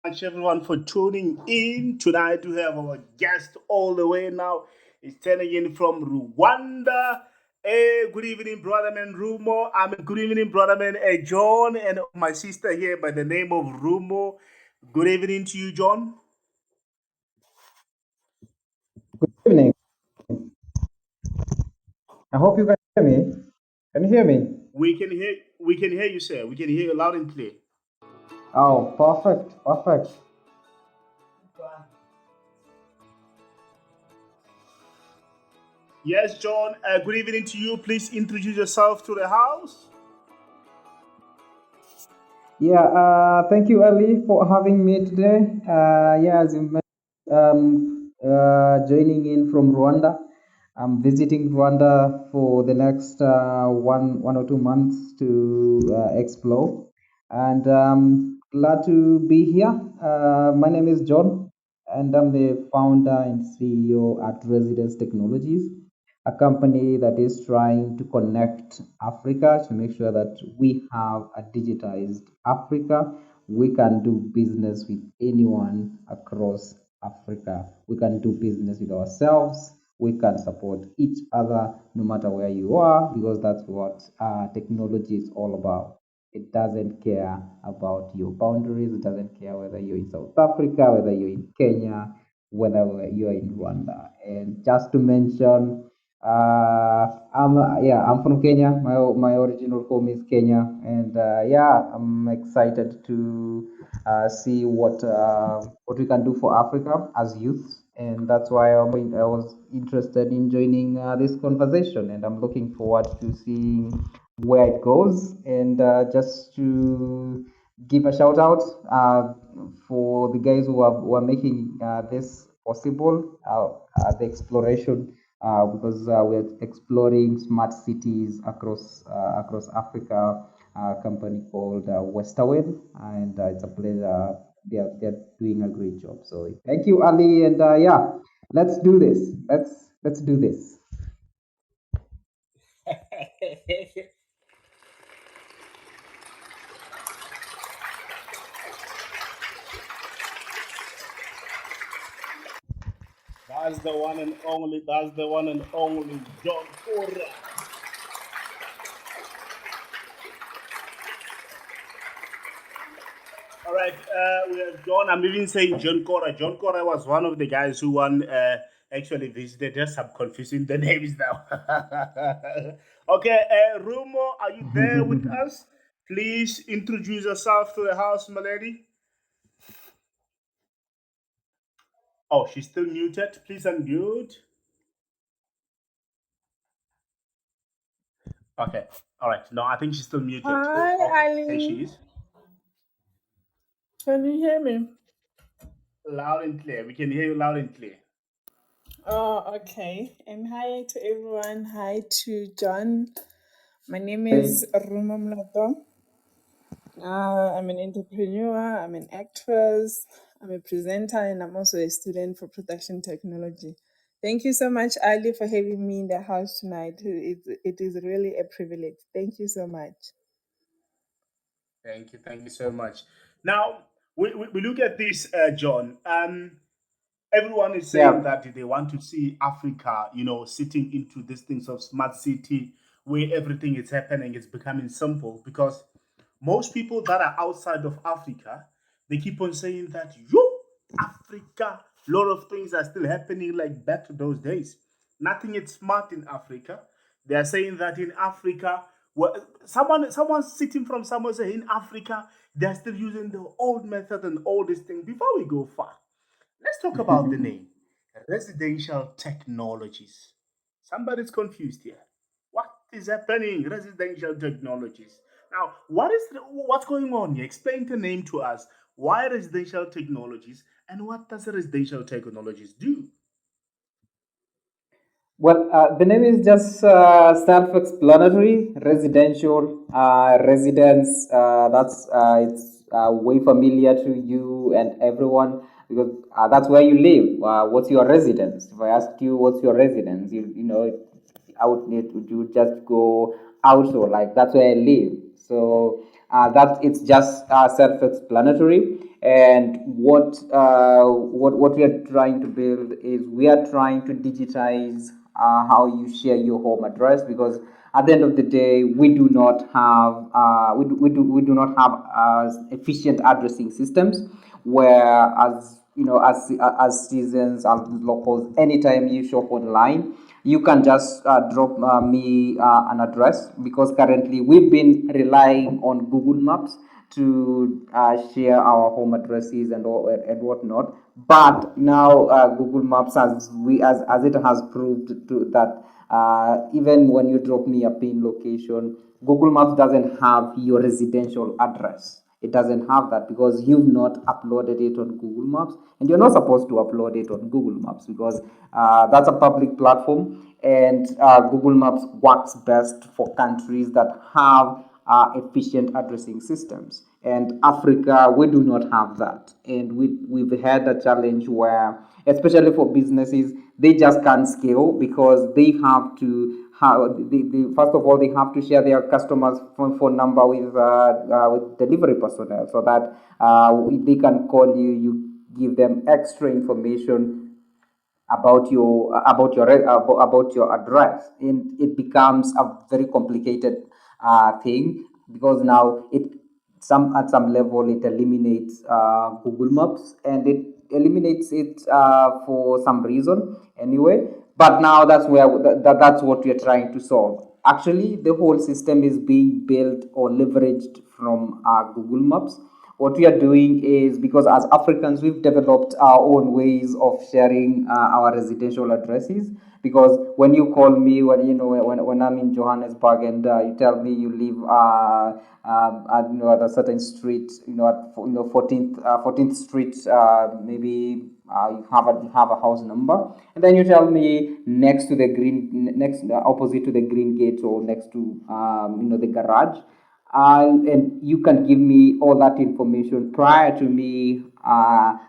Much everyone for tuning in. Tonight we have our guest all the way now. He's turning in from Rwanda. Hey, good evening, brother man Rumo. Good evening, brother man John, and my sister here by the name of Rumo. Good evening to you, John. Evening. I hope you can hear me. Can you hear me? We can hear you, sir. We can hear you loud and clear. Oh, perfect, perfect. Yes, John. Good evening to you. Please introduce yourself to the house. Yeah, thank you, Ali, for having me today. Yeah, as you mentioned, joining in from Rwanda. I'm visiting Rwanda for the next one or 2 months to explore, and glad to be here. My name is John, and I'm the founder and CEO at Residence Technologies, a company that is trying to connect Africa to make sure that we have a digitized Africa. We can do business with anyone across Africa. We can do business with ourselves. We can support each other no matter where you are, because that's what technology is all about. It doesn't care about your boundaries. It doesn't care whether you're in South Africa, whether you're in Kenya, whether you're in Rwanda. And just to mention, I'm from Kenya. My original home is Kenya, and yeah, I'm excited to see what we can do for Africa as youth, and that's why I was interested in joining this conversation, and I'm looking forward to seeing where it goes, and just to give a shout out for the guys who are making this possible, the exploration, because we're exploring smart cities across Africa. A company called Westerwell, and it's a pleasure. They're doing a great job. So thank you, Ali, and yeah, let's do this. Let's do this. That's the one and only. That's the one and only John Cora. All right, we have John. I'm even saying John Cora. John Cora was one of the guys who won. Actually visited us. I'm confusing the names now. Okay, Rumo, are you there with us? Please introduce yourself to the house, my lady. Oh, she's still muted. Please unmute. Okay. All right. No, I think she's still muted. Hi, Okay. There she Ali. is. Can you hear me? Loud and clear. We can hear you loud and clear. Oh, okay. And hi to everyone. Hi to John. My name Hey, is Ruma Mlato. I'm an entrepreneur. I'm an actress. I'm a presenter, and I'm also a student for production technology. Thank you so much, Ali, for having me in the house tonight. It is really a privilege. Thank you so much. Thank you. Thank you so much. Now, we look at this, John. Everyone is saying yeah. that they want to see Africa, sitting into these things of smart city where everything is happening, it's becoming simple because most people that are outside of Africa, they keep on saying that, Africa, a lot of things are still happening like back to those days. Nothing is smart in Africa. They are saying that in Africa, well, someone sitting from somewhere say in Africa, they're still using the old method and all these things. Before we go far, let's talk about the name residential technologies. Somebody's confused here. What is happening? Residential technologies. Now, what's going on here? Explain the name to us. Why residential technologies and what does residential technologies do? Well, the name is just self-explanatory. Residential residence. That's it's way familiar to you and everyone, because that's where you live. What's your residence? If I ask you what's your residence, you know, out need would you just go out, or like that's where I live. So that it's just self-explanatory. And what we are trying to build is we are trying to digitize how you share your home address, because at the end of the day we do not have we do not have efficient addressing systems, where, as you know, as citizens, as locals, anytime you shop online, you can just drop me an address, because currently we've been relying on Google Maps to share our home addresses and whatnot. But now Google Maps, as it has proved to that even when you drop me a pin location, Google Maps doesn't have your residential address. It doesn't have that because you've not uploaded it on Google Maps, and you're not supposed to upload it on Google Maps, because that's a public platform, and Google Maps works best for countries that have efficient addressing systems. And Africa, we do not have that, and we've had a challenge where, especially for businesses, they just can't scale, because they have to first of all, they have to share their customers' phone number with delivery personnel, so that they can call you. You give them extra information about your address, and it becomes a very complicated thing, because now at some level it eliminates Google Maps, and it eliminates it for some reason anyway. But now that's what we are trying to solve. Actually, the whole system is being built or leveraged from Google Maps. What we are doing is, because as Africans we've developed our own ways of sharing our residential addresses, because when you call me, when I'm in Johannesburg, and you tell me you live at a certain street, at 14th Street, maybe you have a house number, and then you tell me next opposite to the green gate, or next to the garage, and you can give me all that information prior to me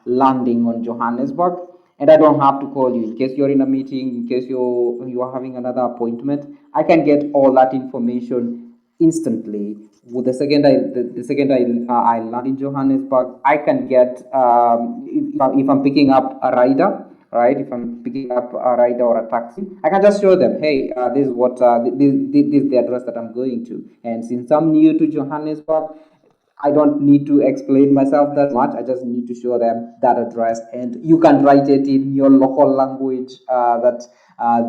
landing on Johannesburg, and I don't have to call you in case you're in a meeting, in case you are having another appointment. I can get all that information instantly. With the second I land in Johannesburg, I can get if I'm picking up a rider, right? If I'm picking up a rider or a taxi, I can just show them, hey, this is this is the address that I'm going to. And since I'm new to Johannesburg, I don't need to explain myself that much. I just need to show them that address, and you can write it in your local language that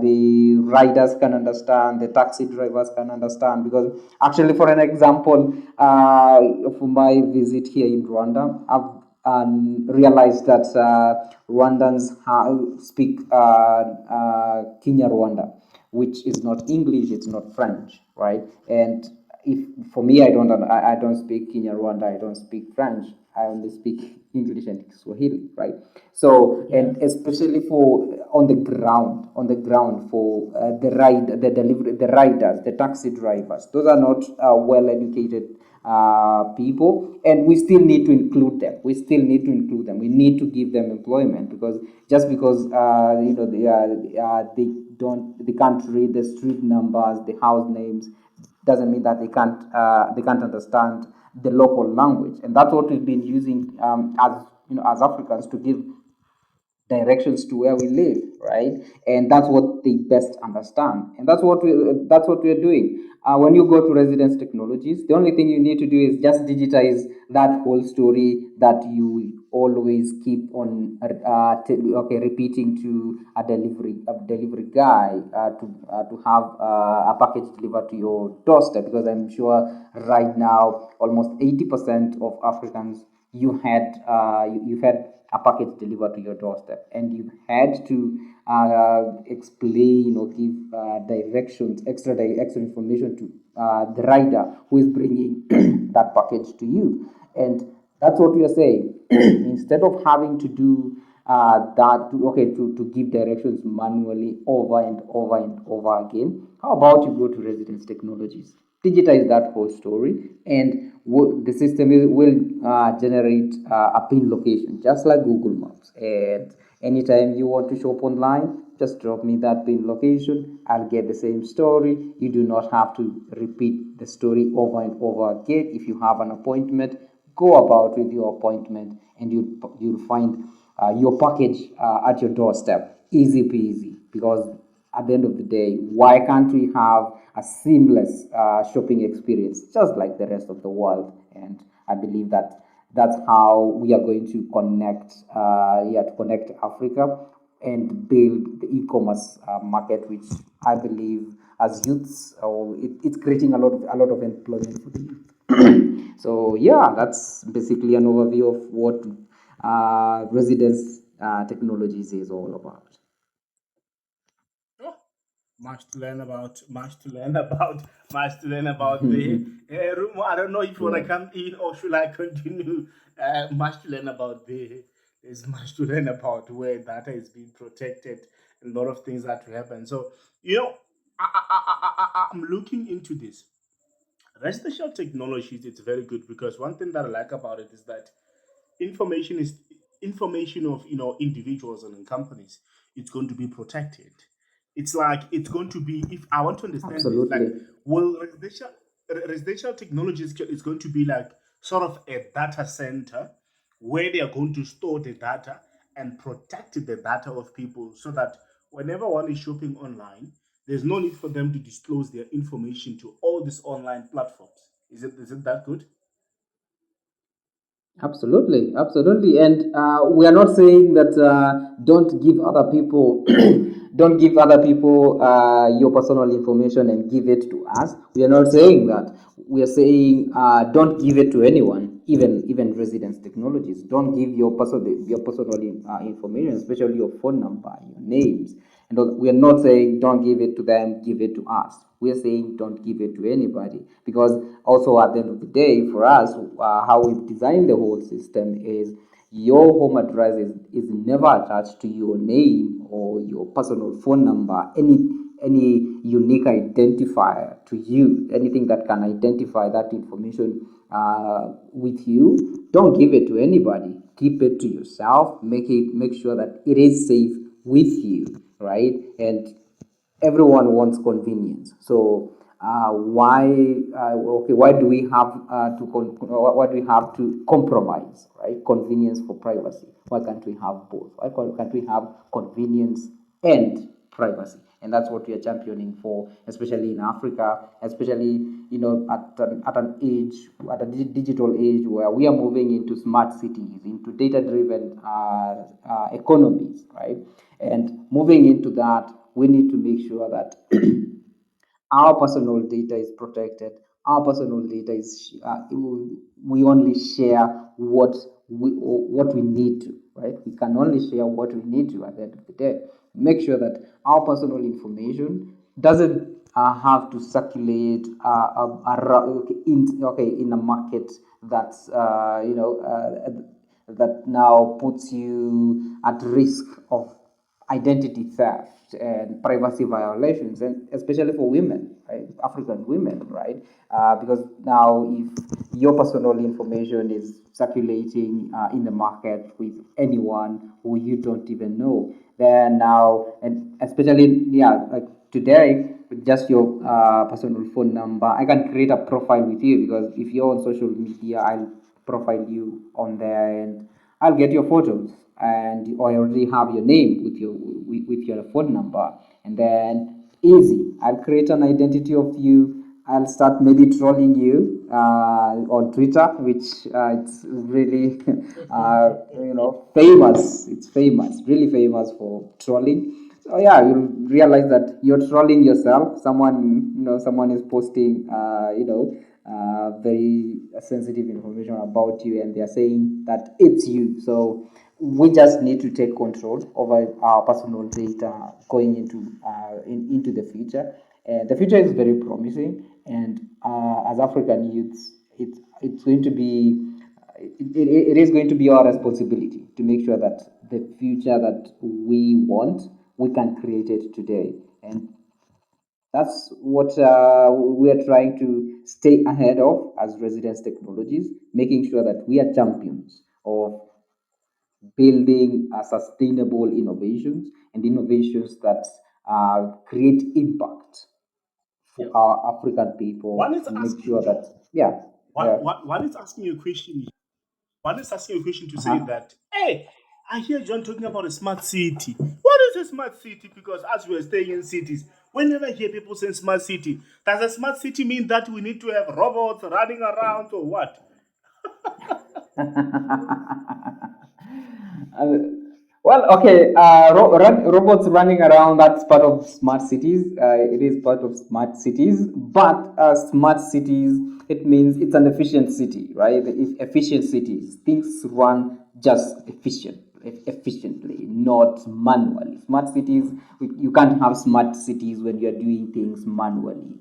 the riders can understand, the taxi drivers can understand. Because actually, for an example, for my visit here in Rwanda, I've realized that Rwandans speak Kinyarwanda, which is not English, it's not French, right? And if for me, I don't speak Kinyarwanda, I don't speak French, I only speak English and Swahili, right? So, and especially for on the ground for the riders, the taxi drivers, those are not well educated people, and we still need to include them. We need to give them employment, because just because they can't read the street numbers, the house names, doesn't mean that they can't understand the local language. And that's what we've been using as Africans, to give directions to where we live, right? And that's what they best understand, and that's what we're doing. When you go to Residence Technologies, the only thing you need to do is just digitize that whole story that you always keep on repeating to a delivery guy to have a package delivered to your doorstep. Because I'm sure right now almost 80% of Africans, you've had a package delivered to your doorstep, and you had to explain or give extra information to the rider who is bringing that package to you. And that's what we are saying. Instead of having to do to give directions manually over and over and over again, how about you go to Residence Technologies, digitize that whole story, and the system will generate a pin location, just like Google Maps, Anytime you want to shop online, just drop me that pin location. I'll get the same story. You do not have to repeat the story over and over again. If you have an appointment, go about with your appointment, and you'll find your package at your doorstep. Easy peasy. Because at the end of the day, why can't we have a seamless shopping experience just like the rest of the world? And I believe that that's how we are going to connect, to connect Africa and build the e-commerce market, which I believe as youths, it's creating a lot of employment for the youth. So yeah, that's basically an overview of what residence technologies is all about. Oh, much to learn about, much to learn about, much to learn about the Rumo. I don't know if you want to Yeah. come in or should I continue? Much to learn about the. There's much to learn about where data is being protected and a lot of things that will happen. So, you know, I'm looking into this. Residential technologies, it's very good because one thing that I like about it is that information is information of individuals and companies. It's going to be protected. It's like it's going to be. If I want to understand this, like, Absolutely. well, residential technologies is going to be like sort of a data center where they are going to store the data and protect the data of people so that whenever one is shopping online, there's no need for them to disclose their information to all these online platforms. Is it that good? Absolutely, absolutely, and we are not saying that don't give other people, don't give other people your personal information and give it to us. We are not saying that. We are saying don't give it to anyone, even residence technologies. Don't give your personal information, especially your phone number, your names. And we are not saying don't give it to them, give it to us. We are saying don't give it to anybody, because also at the end of the day, for us, how we've designed the whole system is your home address is never attached to your name or your personal phone number, any unique identifier to you, anything that can identify that information with you. Don't give it to anybody. Keep it to yourself. Make sure that it is safe with you, right? And everyone wants convenience. So why do we have why do we have to compromise, right? Convenience for privacy. Why can't we have both? Why can't we have convenience and privacy? And that's what we are championing for, especially in Africa, especially at an age, at a digital age, where we are moving into smart cities, into data-driven economies, right? And moving into that, we need to make sure that our personal data is protected. Our personal data is we only share what we need to, right? We can only share what we need to at the end of the day. Make sure that our personal information doesn't have to circulate in a market that's that now puts you at risk of identity theft and privacy violations, and especially for women, right? African women, right? Because now, if your personal information is circulating in the market with anyone who you don't even know, then now, and especially, yeah, like today, with just your personal phone number, I can create a profile with you, because if you're on social media, I'll profile you on there, and I'll get your photos, and I already have your name with your phone number, and then easy. I'll create an identity of you. I'll start maybe trolling you on Twitter, which it's really famous. It's famous, really famous for trolling. So yeah, you'll realize that you're trolling yourself. Someone is posting, very sensitive information about you, and they're saying that it's you. So we just need to take control over our personal data going into the future. And the future is very promising, and as African youths, it's going to be it is going to be our responsibility to make sure that the future that we want, we can create it today. And that's what we are trying to stay ahead of as residence technologies, making sure that we are champions of building sustainable innovations and innovations that create impact for Yeah. our African people One is and make asking sure that, yeah, yeah, one is asking you a question. One is asking a question to say uh-huh. that, hey, I hear John talking about a smart city. What is a smart city? Because as we are staying in cities, whenever I hear people say smart city, does a smart city mean that we need to have robots running around or what? Uh, well, okay, robots running around, that's part of smart cities. It is part of smart cities, but smart cities, it means it's an efficient city, right? If efficient cities, things run just efficiently, not manually. Smart cities, you can't have smart cities when you're doing things manually,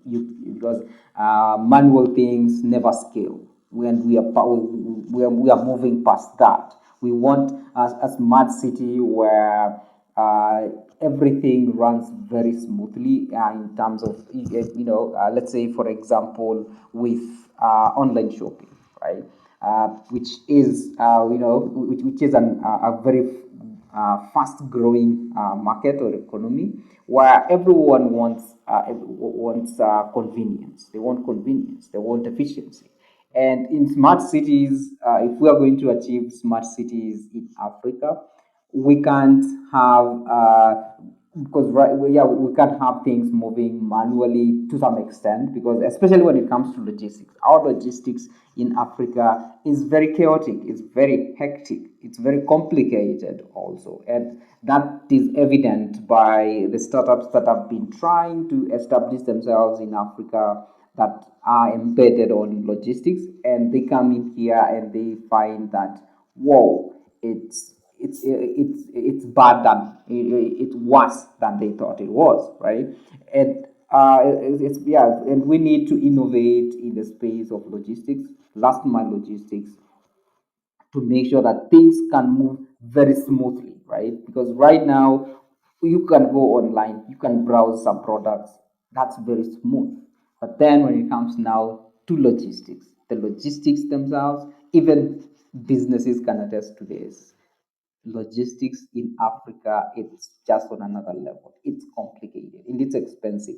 because manual things never scale. When we are moving past that, we want a smart city where everything runs very smoothly in terms of, let's say, for example, with online shopping, right? Which is, which is a very fast growing market or economy, where everyone wants convenience. They want convenience. They want efficiency. And in smart cities, if we are going to achieve smart cities in Africa, we can't have because yeah, we can't have things moving manually to some extent, because especially when it comes to logistics, our logistics in Africa is very chaotic, it's very hectic, it's very complicated also, and that is evident by the startups that have been trying to establish themselves in Africa, that are embedded on logistics, and they come in here and they find that, whoa, it's bad than it's worse than they thought it was, right? And it's yeah, and we need to innovate in the space of logistics, last mile logistics, to make sure that things can move very smoothly, right? Because right now, you can go online, you can browse some products, that's very smooth. But then when it comes now to logistics, the logistics themselves, even businesses can attest to this. Logistics in Africa, it's just on another level. It's complicated and it's expensive.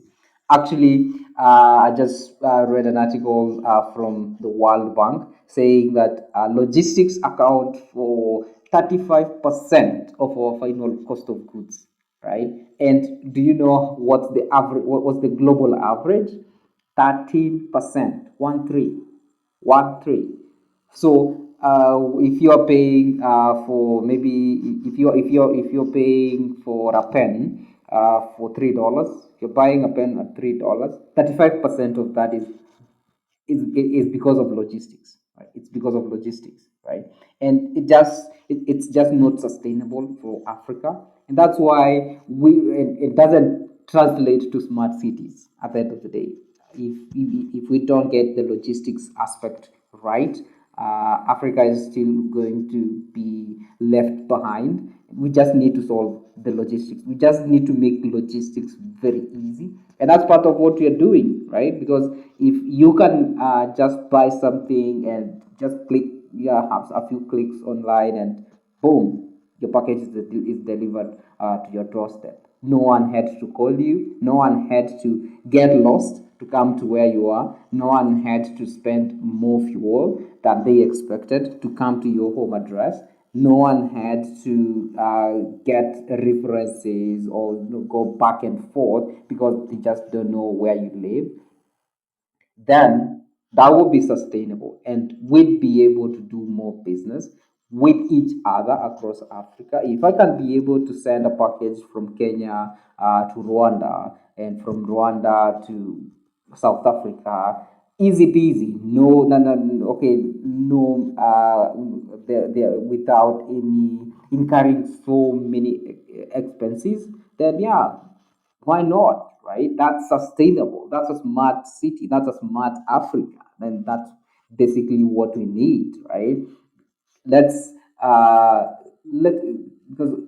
Actually, I just read an article from the World Bank saying that logistics account for 35% of our final cost of goods, right? And do you know what's the average? What was the global average? 13%, 1 3, 1 3. So if you are paying for, maybe if you're paying for a pen for $3, you're buying a pen at $3. 35% of that is because of logistics, right? It's because of logistics, right? And it's just not sustainable for Africa, and that's why it doesn't translate to smart cities at the end of the day. If we don't get the logistics aspect right, Africa is still going to be left behind. We just need to solve the logistics. We just need to make logistics very easy, and that's part of what we are doing, right? Because if you can just buy something and just click, yeah, have a few clicks online, and boom, your package is delivered to your doorstep. No one had to call you. No one had to get lost to come to where you are. No one had to spend more fuel than they expected to come to your home address. No one had to get references or go back and forth because they just don't know where you live. Then that would be sustainable, and we'd be able to do more business with each other across Africa. If I can be able to send a package from Kenya to Rwanda, and from Rwanda to South Africa, easy peasy, no, okay, no, without any incurring so many expenses, then yeah, why not, right? That's sustainable. That's a smart city. That's a smart Africa. And that's basically what we need, right? Let's let because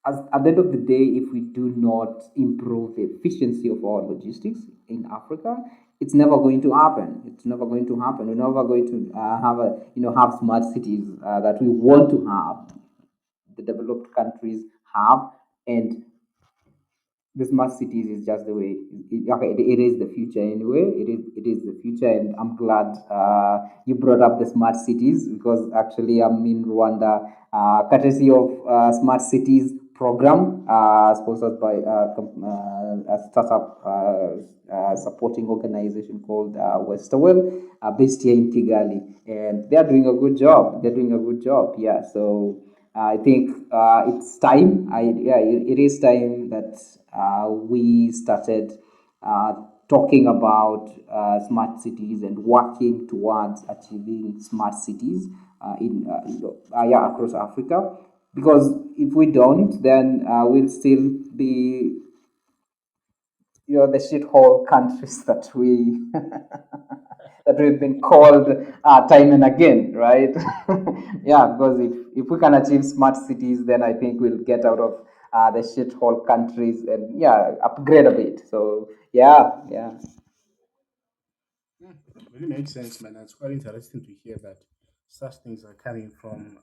at the end of the day, if we do not improve the efficiency of our logistics in Africa, it's never going to happen. It's never going to happen. We're never going to have smart cities that we want to have. the developed countries have, and the smart cities is just the way okay, it is the future anyway. It is the future, and I'm glad you brought up the smart cities, because actually I'm in Rwanda, courtesy of smart cities program, sponsored by a startup supporting organization called Westerwell, based here in Kigali, and they are doing a good job. They're doing a good job. Yeah, so I think it's time. It is time that we started uh, talking about smart cities and working towards achieving smart cities across Africa. Because if we don't, then we'll still be the shithole countries that we that we've been called time and again, right? Yeah, because if we can achieve smart cities, then I think we'll get out of the shithole countries and upgrade a bit. So yeah. Really makes sense, man. It's quite interesting to hear that such things are coming from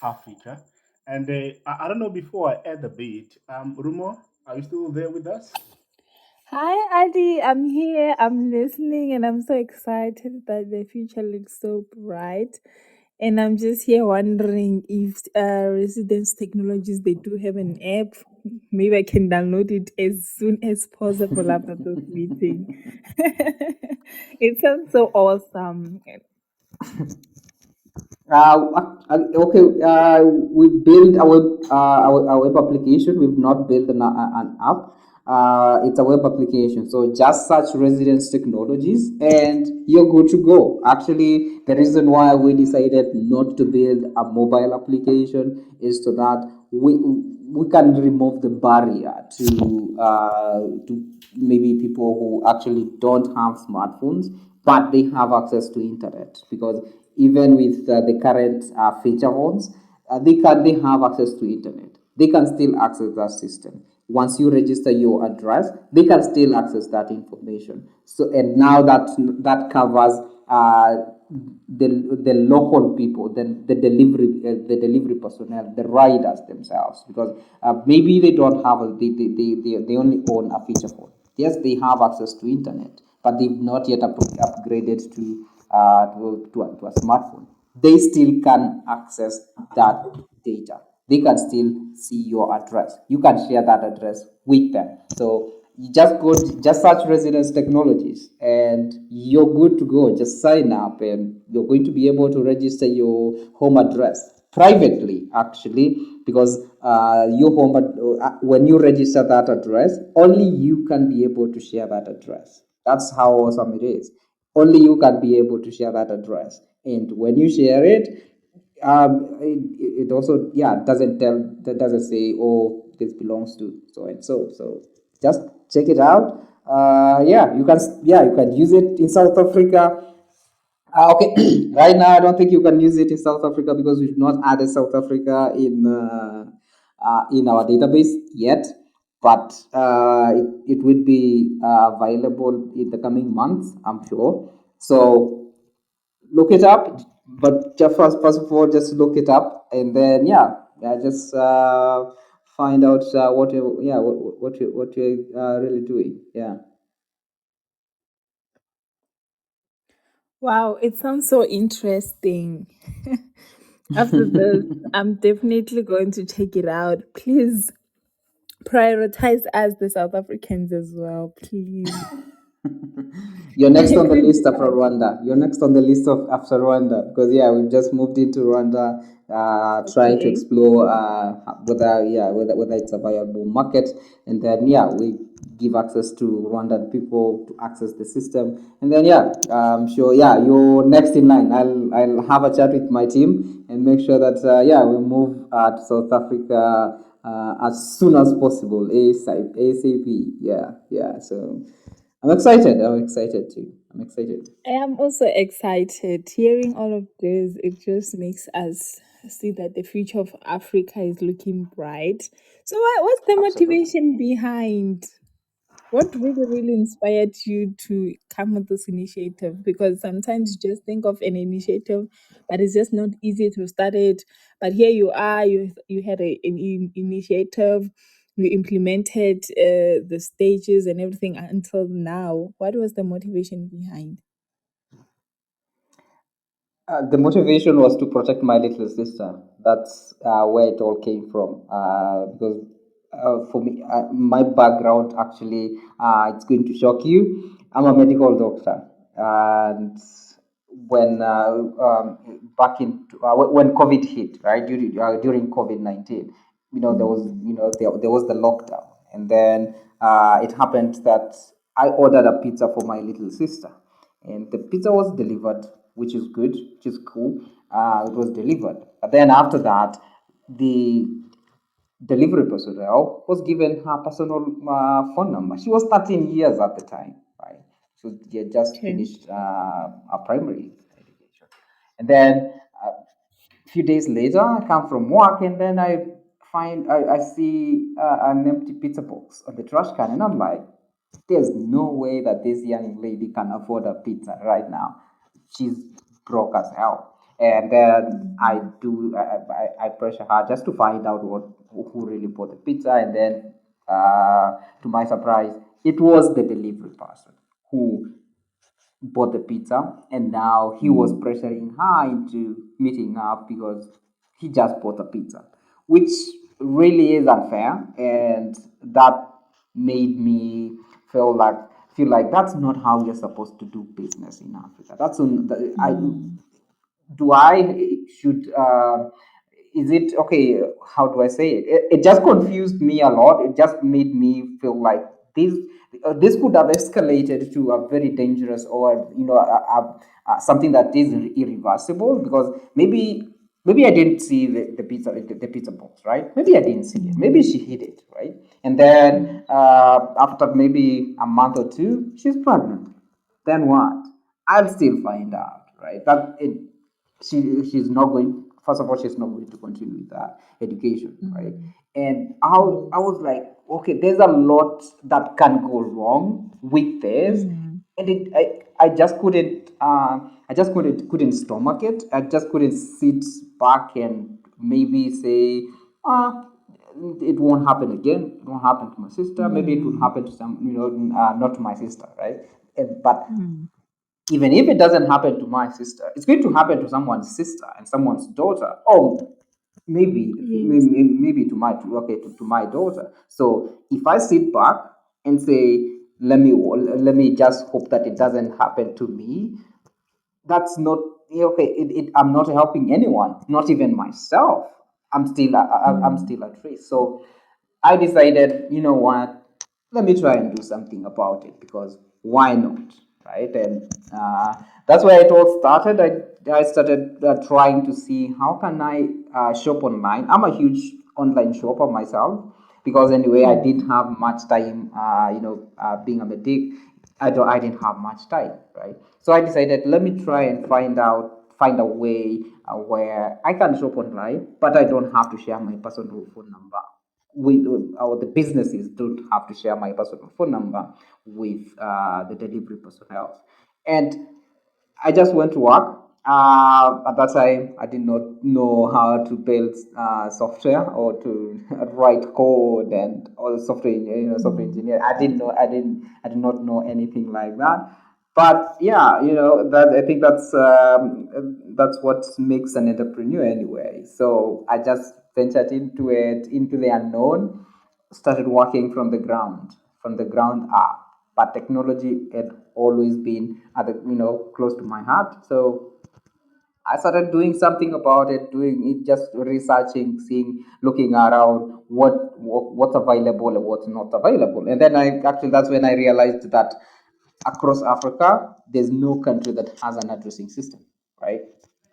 Africa. And I don't know, before I add a bit, Rumo, are you still there with us? Hi, Adi. I'm here. I'm listening, and I'm so excited that the future looks so bright. And I'm just here wondering if Residence Technologies they do have an app. Maybe I can download it as soon as possible after this meeting. It sounds so awesome. Okay, we built our web application. We've not built an app. It's a web application. So just search Residence Technologies and you're good to go. Actually, the reason why we decided not to build a mobile application is so that we can remove the barrier to maybe people who actually don't have smartphones but they have access to internet, because even with the current feature phones, they have access to internet. They can still access that system. Once you register your address, they can still access that information. So, and now that covers the local people, the delivery personnel, the riders themselves, because maybe they don't have they only own a feature phone. Yes, they have access to internet, but they've not yet upgraded to a smartphone. They still can access that data. They can still see your address. You can share that address with them. So you just search Residence Technologies and you're good to go. Just sign up and you're going to be able to register your home address privately, actually, because when you register that address, only you can be able to share that address. That's how awesome it is. Only you can be able to share that address, and when you share it, it also doesn't say, oh, this belongs to so and so. Just check it out. You can use it in South Africa. Okay, right now I don't think you can use it in South Africa because we've not added South Africa in our database yet. But it will be available in the coming months, I'm sure. So look it up. But just first of all, just look it up, and then just find out what you're really doing. Yeah. Wow, it sounds so interesting. After this, I'm definitely going to check it out. Please prioritize us, the South Africans, as well, please. You're next on the list after Rwanda. You're next on the list of after Rwanda, because we've just moved into Rwanda, trying to Okay. explore whether it's a viable market, and then we give access to Rwandan people to access the system, and then I'm sure you're next in line. I'll have a chat with my team and make sure that we move to South Africa as soon as possible, ASAP. So. I'm excited. I'm excited too. I'm excited. I am also excited. Hearing all of this, it just makes us see that the future of Africa is looking bright. So, what's the Absolutely. motivation behind? What really inspired you to come with this initiative? Because sometimes you just think of an initiative, but it's just not easy to start it. But here you are, you had initiative, you implemented the stages and everything until now. What was the motivation behind? The motivation was to protect my little sister. That's where it all came from. Because for me, my background actually, it's going to shock you. I'm a medical doctor, and when back in when COVID hit, right, during COVID-19, there was the lockdown, and then it happened that I ordered a pizza for my little sister, and the pizza was delivered, which is good, which is cool. It was delivered, but then after that, the delivery personnel was given her personal phone number. She was 13 years at the time, right? So she had just Okay. finished a primary education, and then a few days later, I come from work, and then I see an empty pizza box on the trash can, and I'm like, there's no way that this young lady can afford a pizza right now. She's broke as hell. And then Mm. I pressure her just to find out who really bought the pizza. And then, to my surprise, it was the delivery person who bought the pizza, and now he was Mm. pressuring her into meeting up because he just bought a pizza, which really is unfair, and that made me feel like that's not how you're supposed to do business in Africa. I Mm. do I should is it okay? How do I say it? It just confused me a lot. It just made me feel like this this could have escalated to a very dangerous, or something that is irreversible, because maybe I didn't see the pizza box, right? Maybe I didn't see it. Maybe Mm. she hid it, right? And then Mm. after maybe a month or two, she's pregnant. Then what? I'll still find out, right? That it she's not going. First of all, she's not going to continue with that education, right? Mm. And I Yes. was like, okay, there's a lot that can go wrong with this, Mm. and I just couldn't stomach it. I just couldn't sit back and maybe say, ah, it won't happen again. It won't happen to my sister. Maybe it will Mm. happen to some, not to my sister, right? But Mm. even if it doesn't happen to my sister, it's going to happen to someone's sister and someone's daughter. Oh, Yes. maybe to my daughter. So if I sit back and say, let me just hope that it doesn't happen to me, that's not okay. I'm not helping anyone, not even myself. I'm Mm. still at risk. So I decided, you know what, let me try and do something about it, because why not, right? And that's where it all started. I started trying to see how can I shop online. I'm a huge online shopper myself, because anyway I Mm. didn't have much time. Being a medic, I didn't have much time, right? So I decided, let me try and find a way where I can shop online, but I don't have to share my personal phone number with or the businesses don't have to share my personal phone number with the delivery personnel. And I just went to work. At that time, I did not know how to build software or to write code and all software Mm. engineer. I did not know anything like that. But yeah, that I think that's what makes an entrepreneur anyway. So I just ventured into the unknown, started working from the ground up. But technology had always been close to my heart. So I started doing something about it, doing it, just researching, seeing, looking around what's available and what's not available. And then that's when I realized that across Africa, there's no country that has an addressing system, right?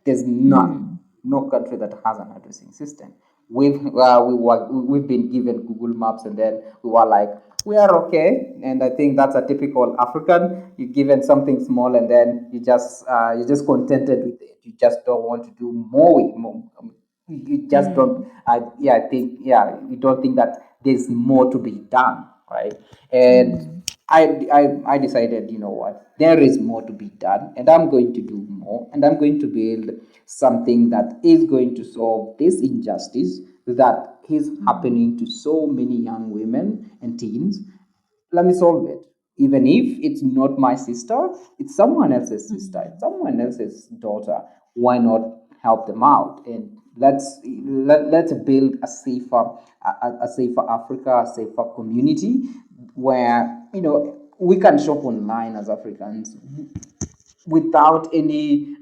There's none, Mm. no country that has an addressing system. We've been given Google Maps, and then we were like, we are okay. And I think that's a typical African. You're given something small, and then you're just contented with it. You just don't want to do more with more. You just don't. Mm. I think, yeah, you don't think that there's more to be done, right? And Mm. I decided, you know what, there is more to be done, and I'm going to do more, and I'm going to build something that is going to solve this injustice that is happening to so many young women and teens. Let me solve it. Even if it's not my sister, it's someone else's sister, it's someone else's daughter. Why not help them out? And let's build a safer Africa, a safer community where, you know, we can shop online as Africans without any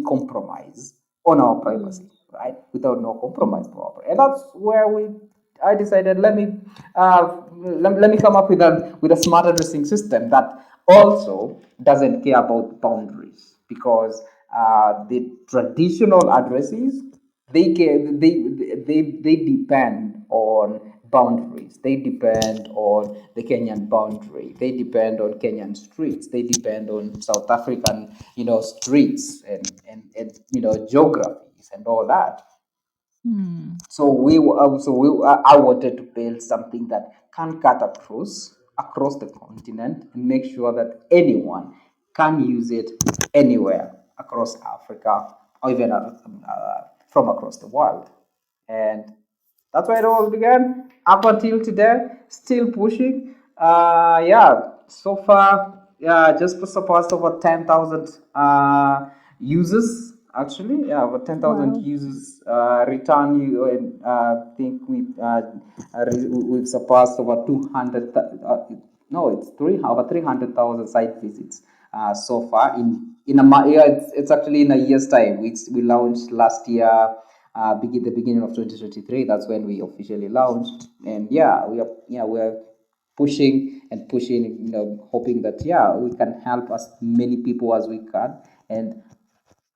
compromise on our privacy, right? Without no compromise proper, and that's where I decided, let me come up with a smart addressing system that also doesn't care about boundaries, because the traditional addresses, they depend on boundaries. They depend on the Kenyan boundary. They depend on Kenyan streets. They depend on South African, streets and geographies and all that. I wanted to build something that can cut across the continent and make sure that anyone can use it anywhere across Africa, or even from across the world. And that's where it all began. Up until today, still pushing. Yeah, so far, yeah, just surpassed over 10,000 users. Actually, yeah, over 10,000 Wow. users return you, and think we've surpassed over 200. No, it's over 300,000 site visits so far yeah, it's actually in a year's time. We launched last year, the beginning of 2023. That's when we officially launched, and yeah, we're pushing and pushing, hoping that, yeah, we can help as many people as we can, and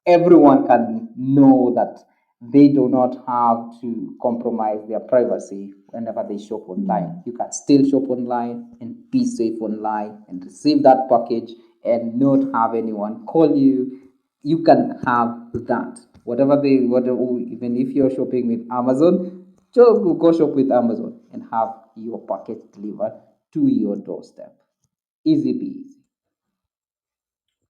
everyone can know that they do not have to compromise their privacy whenever they shop online. You can still shop online and be safe online and receive that package and not have anyone call you. You can have that. Whatever, even if you're shopping with Amazon, go shop with Amazon and have your package delivered to your doorstep. Easy peasy.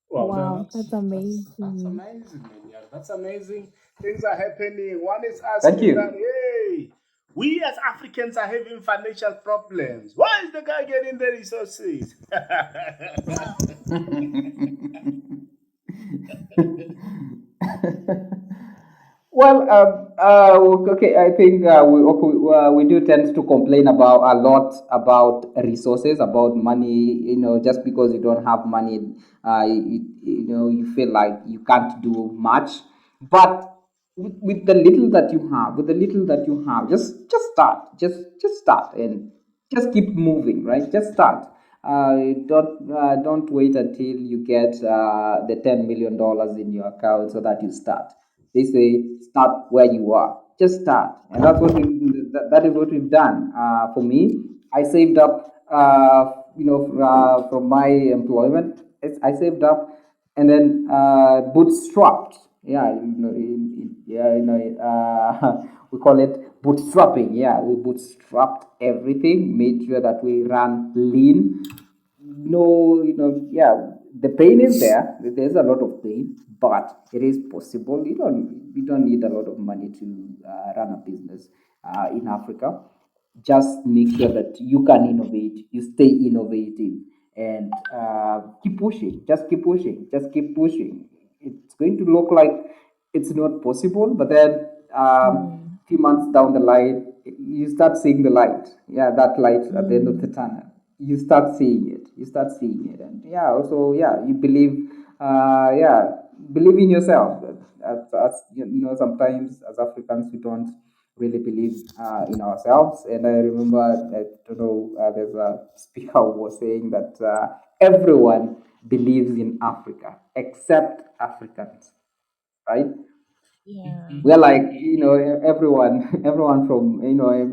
Well, no, Wow, that's that's amazing. amazing, man. Yeah, that's amazing. Things are happening. One is Thank asking that, you. hey, we as Africans are having financial problems. Why is the guy getting the resources? Well, okay. I think we do tend to complain about a lot about resources, about money. Just because you don't have money, you feel like you can't do much. But with the little that you have, just start, just start, and just keep moving, right? Just start. Don't wait until you get the $10 million in your account so that you start. They say start where you are. Just start, and that is what we've done. For me, I saved up. From my employment, I saved up, and then bootstrapped. Yeah, we call it bootstrapping. Yeah, we bootstrapped everything, made sure that we ran lean. No, yeah, the pain is there. There's a lot of pain, but it is possible. You don't need a lot of money to run a business in Africa. Just make sure that you can innovate, you stay innovative, and keep pushing. Just keep pushing. Just keep pushing. It's going to look like it's not possible, but then few months down the line, you start seeing the light. Yeah, that light at the end of the tunnel. You start seeing it. You start seeing it, and yeah, also, yeah, you believe. Yeah, believe in yourself. Sometimes as Africans we don't really believe in ourselves. And I remember, I don't know, there's a speaker who was saying that everyone believes in Africa except Africans, right? Yeah. We're like, everyone from,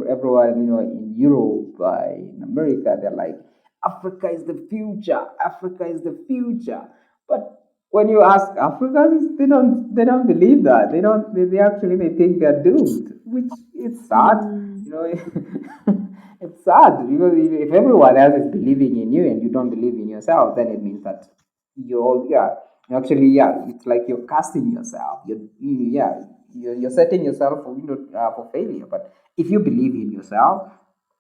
everyone, in Europe, in America, they're like, Africa is the future. Africa is the future. But when you ask Africans, they don't believe that. They actually, they think they're doomed, which is sad. Mm. You know, It's sad because if everyone else is believing in you and you don't believe in yourself, then it means that you're yeah actually yeah it's like you're casting yourself. You're setting yourself for for failure. But if you believe in yourself,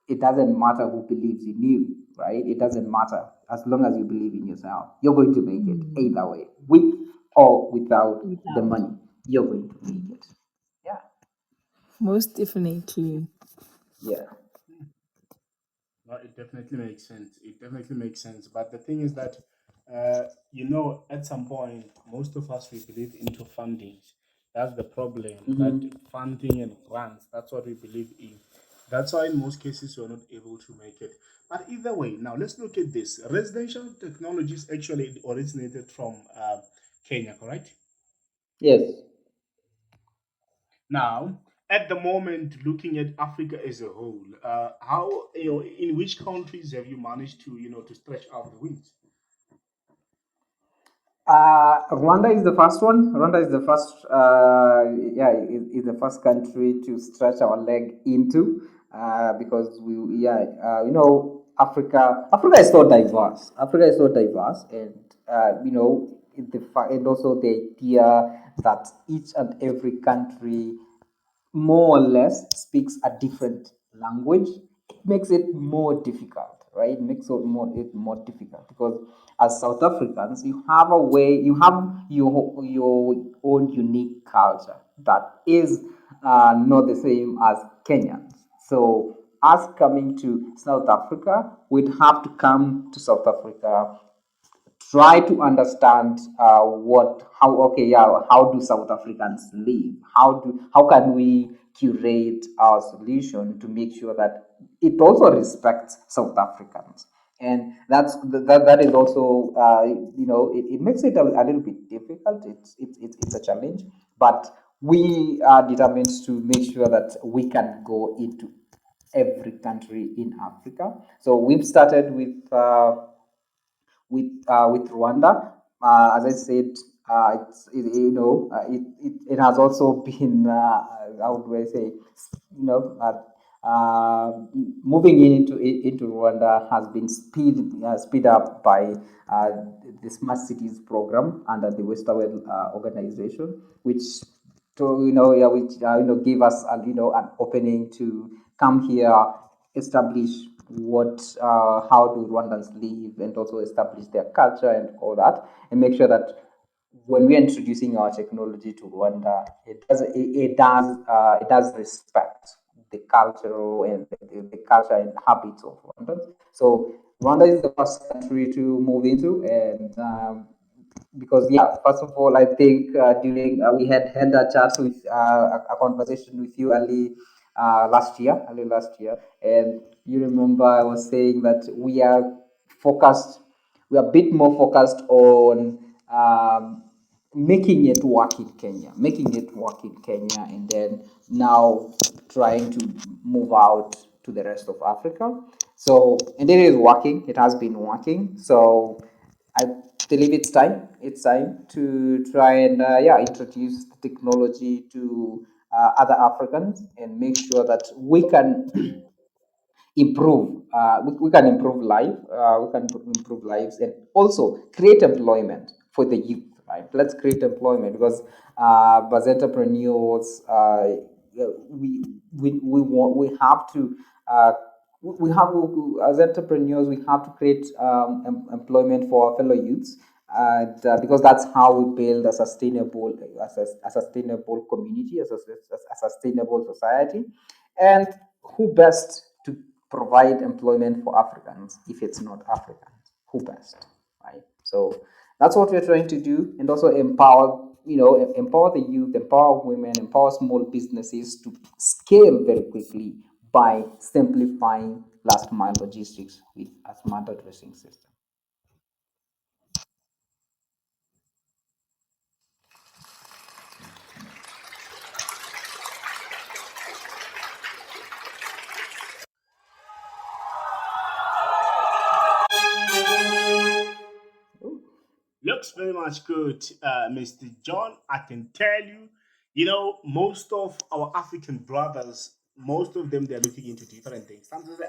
it doesn't matter who believes in you, right? It doesn't matter as long as you believe in yourself. You're going to make it either way, with or without the Without. money. You're going to make it. Yeah, Most definitely. yeah. No, it definitely makes sense. It definitely makes sense. But the thing is that, at some point, most of us we believe into funding. That's the problem. That Mm-hmm. funding and grants. That's what we believe in. That's why in most cases we're not able to make it. But either way, now let's look at this. Residential technologies actually originated from Kenya, correct? Yes. Now, at the moment, looking at Africa as a whole, how in which countries have you managed to to stretch out the wings? Rwanda is the first one. Rwanda is the first, is the first country to stretch our leg into, because Africa is so diverse. Africa is so diverse, and and also the idea that each and every country more or less speaks a different language, it makes it more difficult, right? It makes it more difficult because as South Africans, you have a way, you have your own unique culture that is not the same as Kenyans. So us coming to South Africa, we'd have to come to South Africa, try to understand how do South Africans live, how can we curate our solution to make sure that it also respects South Africans. And that is also it makes it a little bit difficult. It's a challenge, but we are determined to make sure that we can go into every country in Africa. So we've started with Rwanda. As I said, it has also been how do I say, moving into Rwanda has been speed up by uh, the Smart Cities program under the Westerwell organization, which give us an opening to come here, establish how do Rwandans live, and also establish their culture and all that, and make sure that when we're introducing our technology to Rwanda, it does respect the cultural and the culture and habits of Rwandans. So Rwanda is the first country to move into, and because first of all, I think during we had a chat with a conversation with you early last year, and you remember I was saying that we are a bit more focused on making it work in Kenya, and then now trying to move out to the rest of Africa. So, and it is working. It has been working. So, I believe it's time. It's time to try and introduce the technology to other Africans and make sure that we can improve. We can improve life. We can improve lives and also create employment for the youth. Right? Let's create employment because as entrepreneurs, we have to. We have as entrepreneurs we have to create employment for our fellow youths, and because that's how we build a sustainable community, a sustainable society. And who best to provide employment for Africans if it's not Africans? Who best, right? So that's what we're trying to do, and also empower the youth, empower women, empower small businesses to scale very quickly by simplifying last mile logistics with a smart addressing system. Looks very much good, Mr. John. I can tell you, most of our African brothers most of them they're looking into different things. Some say,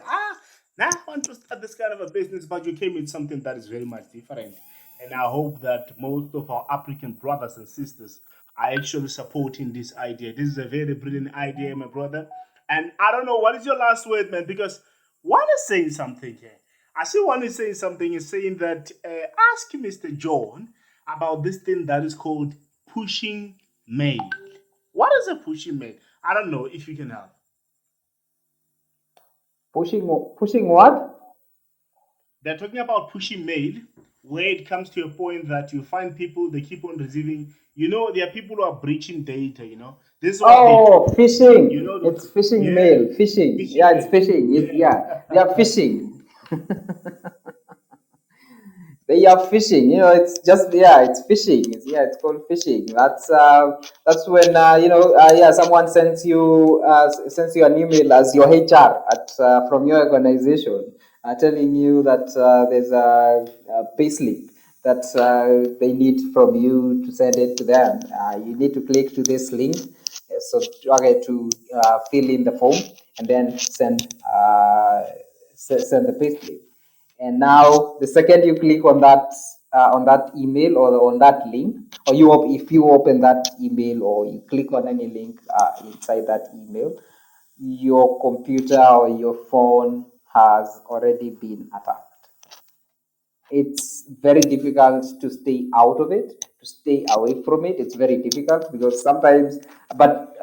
now I want to start this kind of a business, but you came with something that is very much different. And I hope that most of our African brothers and sisters are actually supporting this idea. This is a very brilliant idea, my brother. And I don't know, what is your last word, man? Because one is saying something here. I see one is saying something, is saying that ask Mr. John about this thing that is called pushing mail. What is a pushing mail? I don't know if you can help. Pushing what? They're talking about pushing mail, where it comes to a point that you find people they keep on receiving. There are people who are breaching data. This is what they Oh, do. phishing. It's phishing Yeah, mail. Phishing. pushing Yeah, it's mail. phishing. Yeah, they are Yeah. phishing. They are phishing. It's just, yeah, it's phishing. It's called phishing. That's when yeah, someone sends you an email as your HR at from your organization, telling you that there's a payslip that they need from you to send it to them. You need to click to this link, so okay, to fill in the form and then send the payslip. And now the second you click on that email or on that link, or if you open that email or you click on any link inside that email, your computer or your phone has already been attacked. It's very difficult to stay out of it, to stay away from it. It's very difficult because sometimes, but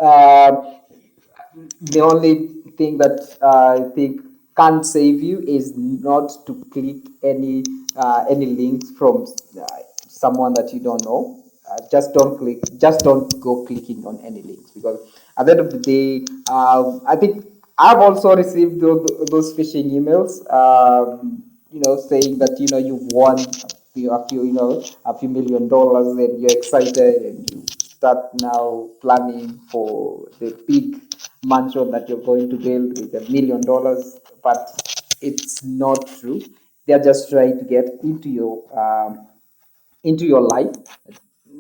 the only thing that I think can't save you is not to click any links from someone that you don't know. Just don't click. Just don't go clicking on any links, because at the end of the day, I think I've also received those phishing emails. Saying that you've won a few $1 million, and you're excited and you start now planning for the big mansion that you're going to build with $1 million, but it's not true. They're just trying to get into your life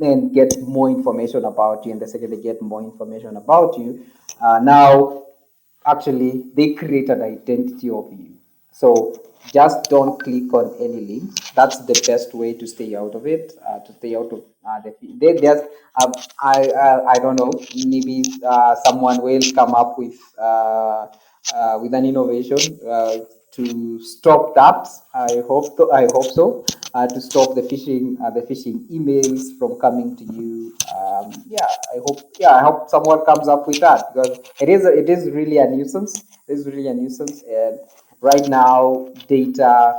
and get more information about you. And the second they get more information about you, now actually they create an identity of you. So just don't click on any links. That's the best way to stay out of it. To stay out of there's I don't know, maybe someone will come up with an innovation to stop that. I hope so. To stop the phishing emails from coming to you. I hope someone comes up with that, because it is really a nuisance. It is really a nuisance, and right now data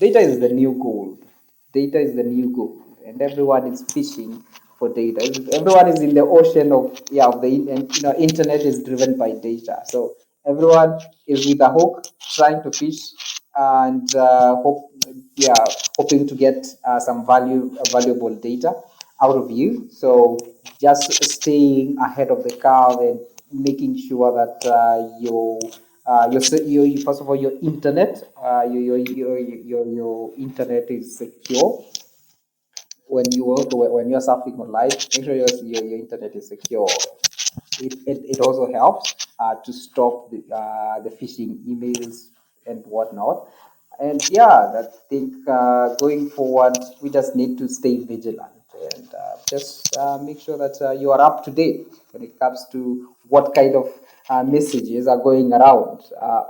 is the new gold. Data is the new gold, and everyone is fishing for data. Everyone is in the ocean of the internet is driven by data. So everyone is with a hook trying to fish, and hoping to get some valuable data out of you. So just staying ahead of the curve and making sure that first of all, your internet, your internet is secure. When you're surfing online, make sure your internet is secure. It also helps to stop the phishing emails and whatnot. And yeah, I think going forward, we just need to stay vigilant and just make sure that you are up to date when it comes to what kind of messages are going around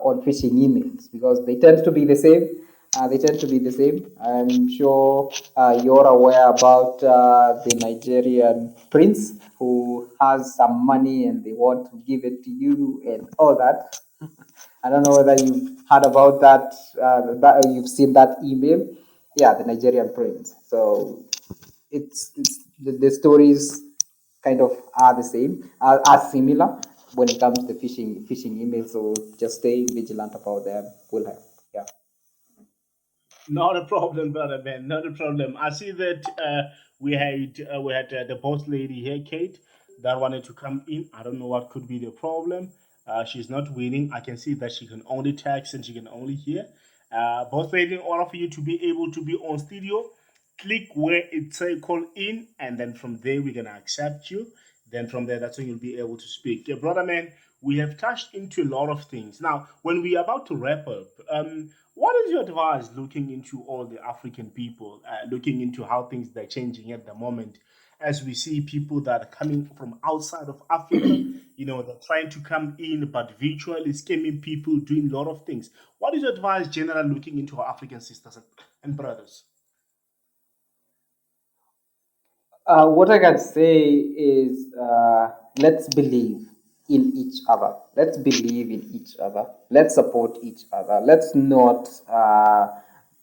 on phishing emails, because they tend to be the same. I'm sure you're aware about the Nigerian prince who has some money and they want to give it to you and all that. I don't know whether you've heard about that, that you've seen that email. Yeah, the Nigerian prince. So it's the stories kind of are the same, are similar when it comes to phishing emails. So just staying vigilant about them will help. Yeah. Not a problem, brother man. Not a problem. I see that we had the boss lady here, Kate, that wanted to come in. I don't know what could be the problem. She's not winning. I can see that she can only text and she can only hear. Boss lady, all of you to be able to be on studio, click where it say call in, and then from there we're gonna accept you. Then from there, that's when you'll be able to speak. Yeah, brother man, we have touched into a lot of things. Now, when we are about to wrap up, what is your advice looking into all the African people, looking into how things are changing at the moment, as we see people that are coming from outside of Africa, they're trying to come in, but virtually scamming people, doing a lot of things. What is your advice, general, looking into our African sisters and brothers? What I can say is let's believe in each other. Let's believe in each other. Let's support each other. Let's not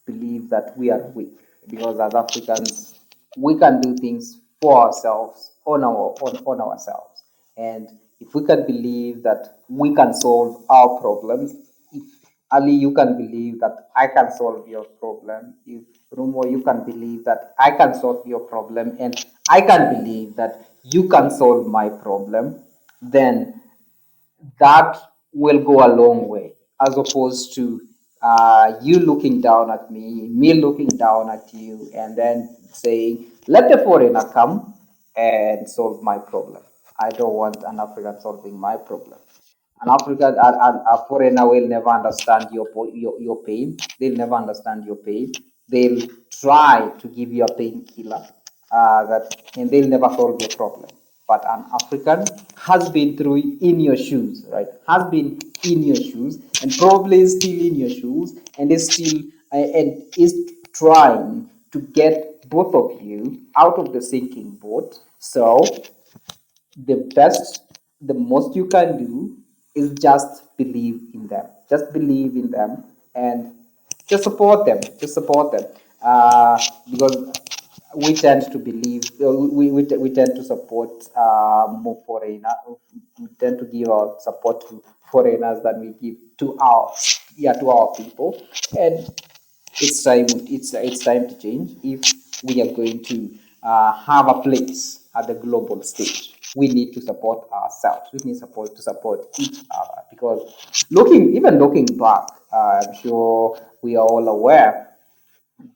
believe that we are weak, because as Africans, we can do things for ourselves, on ourselves. And if we can believe that we can solve our problems, if Ali, you can believe that I can solve your problem. If Rumo, you can believe that I can solve your problem, and I can believe that you can solve my problem, then that will go a long way, as opposed to you looking down at me looking down at you, and then saying, let the foreigner come and solve my problem. I don't want an African solving my problem. An African, a foreigner will never understand your pain. They'll never understand your pain. They'll try to give you a painkiller, and they'll never solve your problem. But an African has been through in your shoes, right? Has been in your shoes, and probably is still in your shoes, and is still and is trying to get both of you out of the sinking boat. So the best, the most you can do is just believe in them. Just believe in them, and just support them. Just support them. Because we tend to believe, we tend to support more foreigner. We tend to give our support to foreigners than we give to our, to our people. And it's time to change if we are going to have a place at the global stage. We need to support ourselves. We need support to support each other, because looking back, I'm sure we are all aware,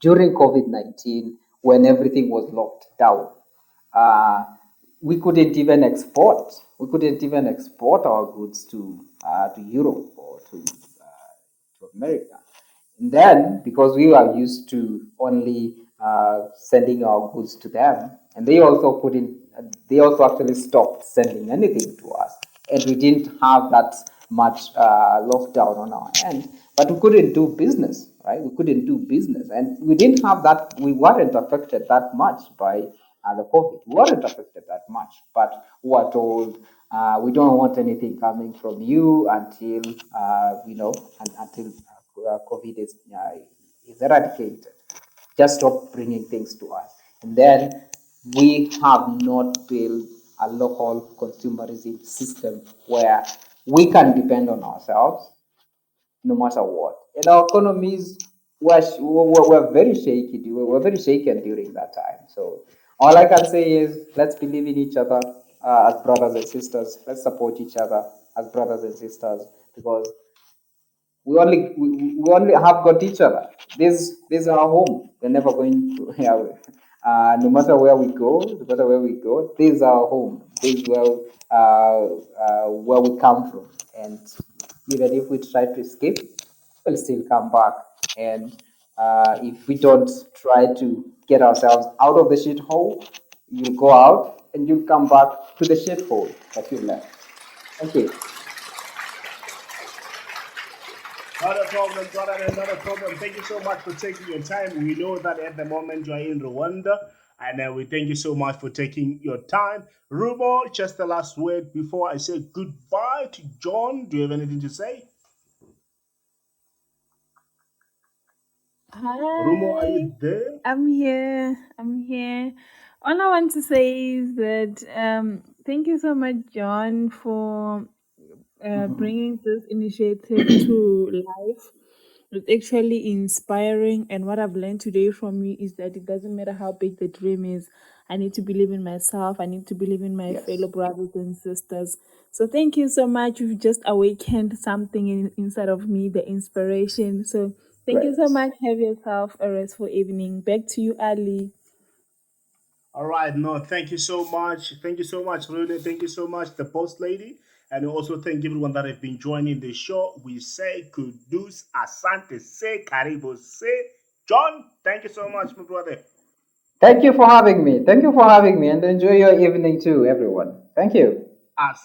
during COVID-19, when everything was locked down, uh, we couldn't even export. We couldn't even export our goods to Europe or to America. And then, because we are used to only sending our goods to them, and they also couldn't, they also actually stopped sending anything to us, and we didn't have that much lockdown on our end, but we couldn't do business, right? We couldn't do business, and we didn't have that. We weren't affected that much by the COVID. We weren't affected that much, but we were told we don't want anything coming from you until until COVID is eradicated. Just stop bringing things to us. And then we have not built a local consumerism system where we can depend on ourselves no matter what. And our economies were very shaky. We were very shaken during that time. So all I can say is let's believe in each other as brothers and sisters. Let's support each other as brothers and sisters, because we only have got each other. This is our home. We're never going to yeah, no matter where we go, no matter where we go, this is our home. This is where we come from. And even if we try to escape, we'll still come back. And if we don't try to get ourselves out of the shithole, you'll go out and you'll come back to the shithole that you left. Thank you. Not a problem, Jordan, not a problem. Thank you so much for taking your time. We know that at the moment you are in Rwanda, and we thank you so much for taking your time. Rumo, just the last word before I say goodbye to John. Do you have anything to say? Rumo, are Hi, you there? I'm here. I'm here. All I want to say is that thank you so much, John, for bringing this initiative to life. It's actually inspiring, and what I've learned today from you is that it doesn't matter how big the dream is. I need to believe in myself. I need to believe in my fellow Yes. brothers and sisters. So thank you so much. You've just awakened something inside of me, the inspiration. So thank you so Great. much. Have yourself a restful evening. Back to you, Ali. All right, no, thank you so much. Thank you so much, Rune. Thank you so much, the post lady. And we also thank everyone that have been joining the show. We say kudus, asante, say karibu, say John. Thank you so much, my brother. Thank you for having me. Thank you for having me, and enjoy your evening too, everyone. Thank you. As